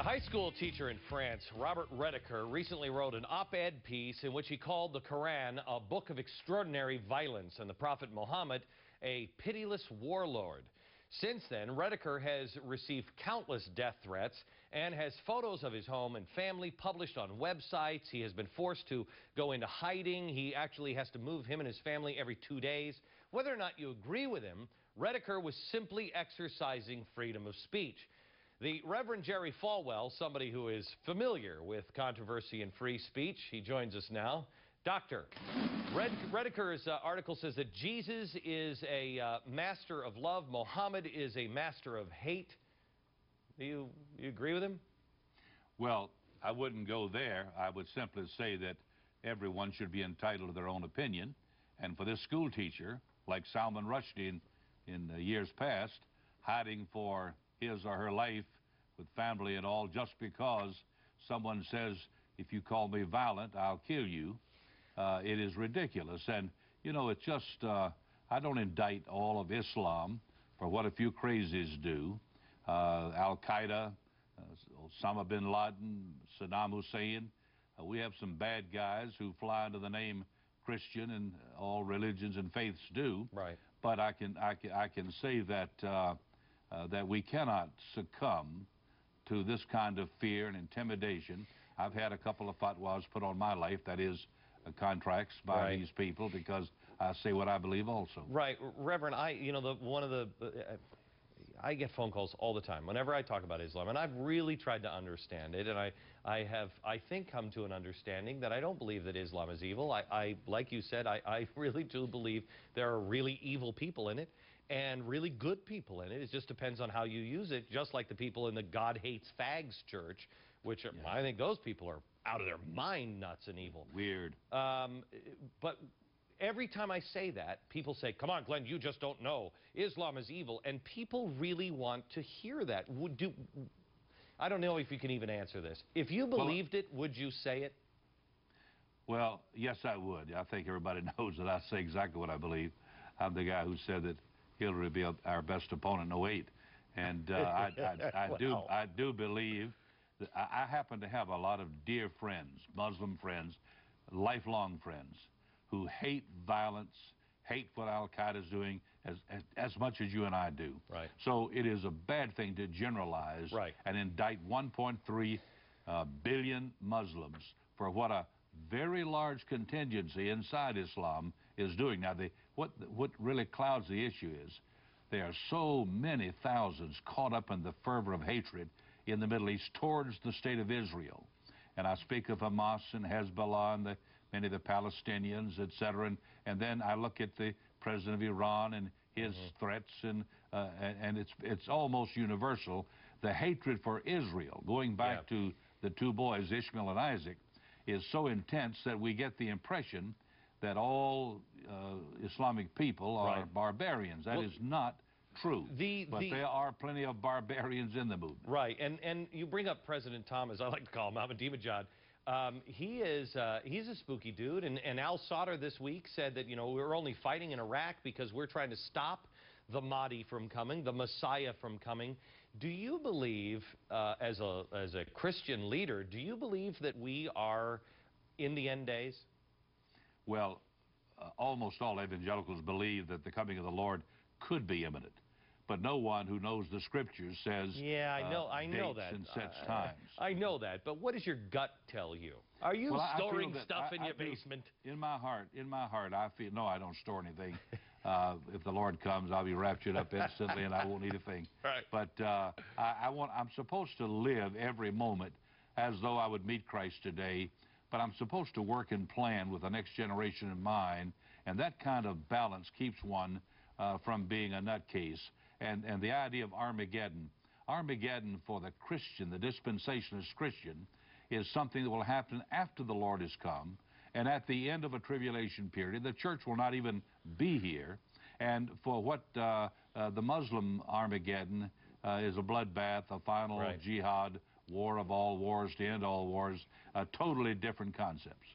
High school teacher in France, Robert Redeker, recently wrote an op-ed piece in which he called the Quran a book of extraordinary violence and the Prophet Muhammad a pitiless warlord. Since then, Redeker has received countless death threats and has photos of his home and family published on websites. He has been forced to go into hiding. He actually has to move him and his family every 2 days. Whether or not you agree with him, Redeker was simply exercising freedom of speech. The Reverend Jerry Falwell, somebody who is familiar with controversy and free speech, he joins us now. Doctor, Redeker's article says that Jesus is a master of love, Muhammad is a master of hate. Do you agree with him? Well, I wouldn't go there. I would simply say that everyone should be entitled to their own opinion. And for this school teacher, like Salman Rushdie in years past, hiding for his or her life with family and all just because someone says, if you call me violent, I'll kill you, it is ridiculous. And, you know, it's just, I don't indict all of Islam for what a few crazies do. Al-Qaeda, Osama bin Laden, Saddam Hussein, we have some bad guys who fly under the name Christian, and all religions and faiths do. Right. But I can say that that we cannot succumb to this kind of fear and intimidation. I've had a couple of fatwas put on my life, that is, contracts by these people, because I say what I believe also. Right. Reverend, I get phone calls all the time whenever I talk about Islam, and I've really tried to understand it, and I have, I think, come to an understanding that I don't believe that Islam is evil. Like you said, I really do believe there are really evil people in it and really good people in it. It just depends on how you use it, just like the people in the God Hates Fags church, which I think those people are out of their mind nuts and evil. Weird. But every time I say that, people say, come on, Glenn, you just don't know. Islam is evil. And people really want to hear that. I don't know if you can even answer this. If you believed it, would you say it? Well, yes, I would. I think everybody knows that I say exactly what I believe. I'm the guy who said that Hillary would be our best opponent in 08. And I do believe that I happen to have a lot of dear friends, Muslim friends, lifelong friends, who hate violence, hate what Al-Qaeda is doing as much as you and I do. Right. So it is a bad thing to generalize and indict 1.3 billion Muslims for what a very large contingency inside Islam is doing. Now, what really clouds the issue is there are so many thousands caught up in the fervor of hatred in the Middle East towards the state of Israel. And I speak of Hamas and Hezbollah and many of the Palestinians, etc. And then I look at the president of Iran and his threats, and it's almost universal. The hatred for Israel, going back to the two boys, Ishmael and Isaac, is so intense that we get the impression that all Islamic people are barbarians. That is not true. But there are plenty of barbarians in the movement. Right, and you bring up President Tom, as I like to call him, Ahmadinejad. He's a spooky dude, and Al Sadr this week said that, you know, we're only fighting in Iraq because we're trying to stop the Mahdi from coming, the Messiah from coming. Do you believe, as a Christian leader, do you believe that we are in the end days? Well, almost all evangelicals believe that the coming of the Lord could be imminent. But no one who knows the Scriptures says I know that. And such times. I know that, but what does your gut tell you? Are you storing stuff in your basement? In my heart, I feel, no, I don't store anything. If the Lord comes, I'll be raptured up instantly and I won't need a thing. Right. But I'm supposed to live every moment as though I would meet Christ today, but I'm supposed to work and plan with the next generation in mind, and that kind of balance keeps one from being a nutcase. And the idea of Armageddon for the Christian, the dispensationalist Christian, is something that will happen after the Lord has come, and at the end of a tribulation period. The church will not even be here. And for what the Muslim Armageddon is a bloodbath, a final jihad, war of all wars to end all wars, totally different concepts.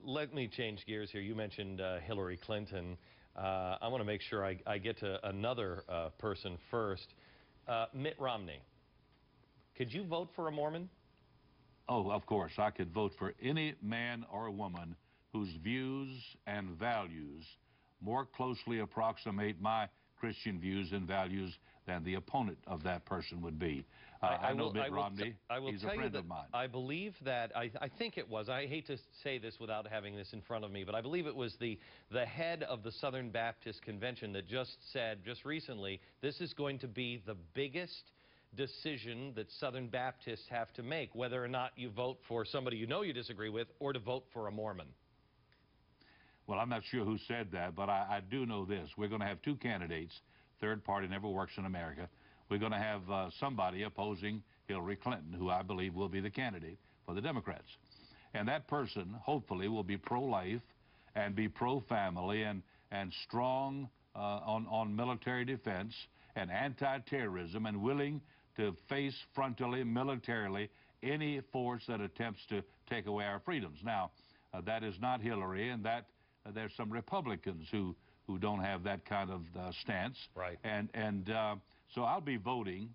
Let me change gears here. You mentioned Hillary Clinton. I want to make sure I get to another person first. Mitt Romney. Could you vote for a Mormon? Oh, of course. I could vote for any man or woman whose views and values more closely approximate my Christian views and values than the opponent of that person would be. I know Mitt Romney. He's a friend of mine. I believe that, I think it was, I hate to say this without having this in front of me, but I believe it was the head of the Southern Baptist Convention that just said, just recently, this is going to be the biggest decision that Southern Baptists have to make, whether or not you vote for somebody you know you disagree with or to vote for a Mormon. Well, I'm not sure who said that, but I do know this. We're going to have two candidates. Third party never works in America. We're going to have somebody opposing Hillary Clinton, who I believe will be the candidate for the Democrats. And that person, hopefully, will be pro-life and be pro-family and strong on military defense and anti-terrorism and willing to face frontally, militarily, any force that attempts to take away our freedoms. Now, that is not Hillary, and that there's some Republicans who don't have that kind of stance. Right. And so I'll be voting.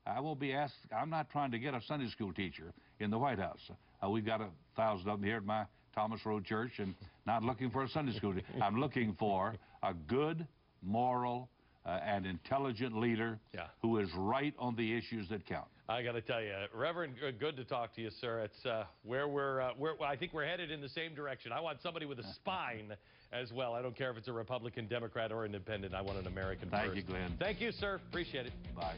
I will be asked. I'm not trying to get a Sunday school teacher in the White House. We've got 1,000 of them here at my Thomas Road Church, and not looking for a Sunday school teacher. I'm looking for a good, moral, and intelligent leader who is right on the issues that count. I got to tell you, Reverend, good to talk to you, sir. It's where I think we're headed in the same direction. I want somebody with a spine as well. I don't care if it's a Republican, Democrat, or Independent. I want an American first. Thank you, Glenn. Thank you, sir. Appreciate it. Bye.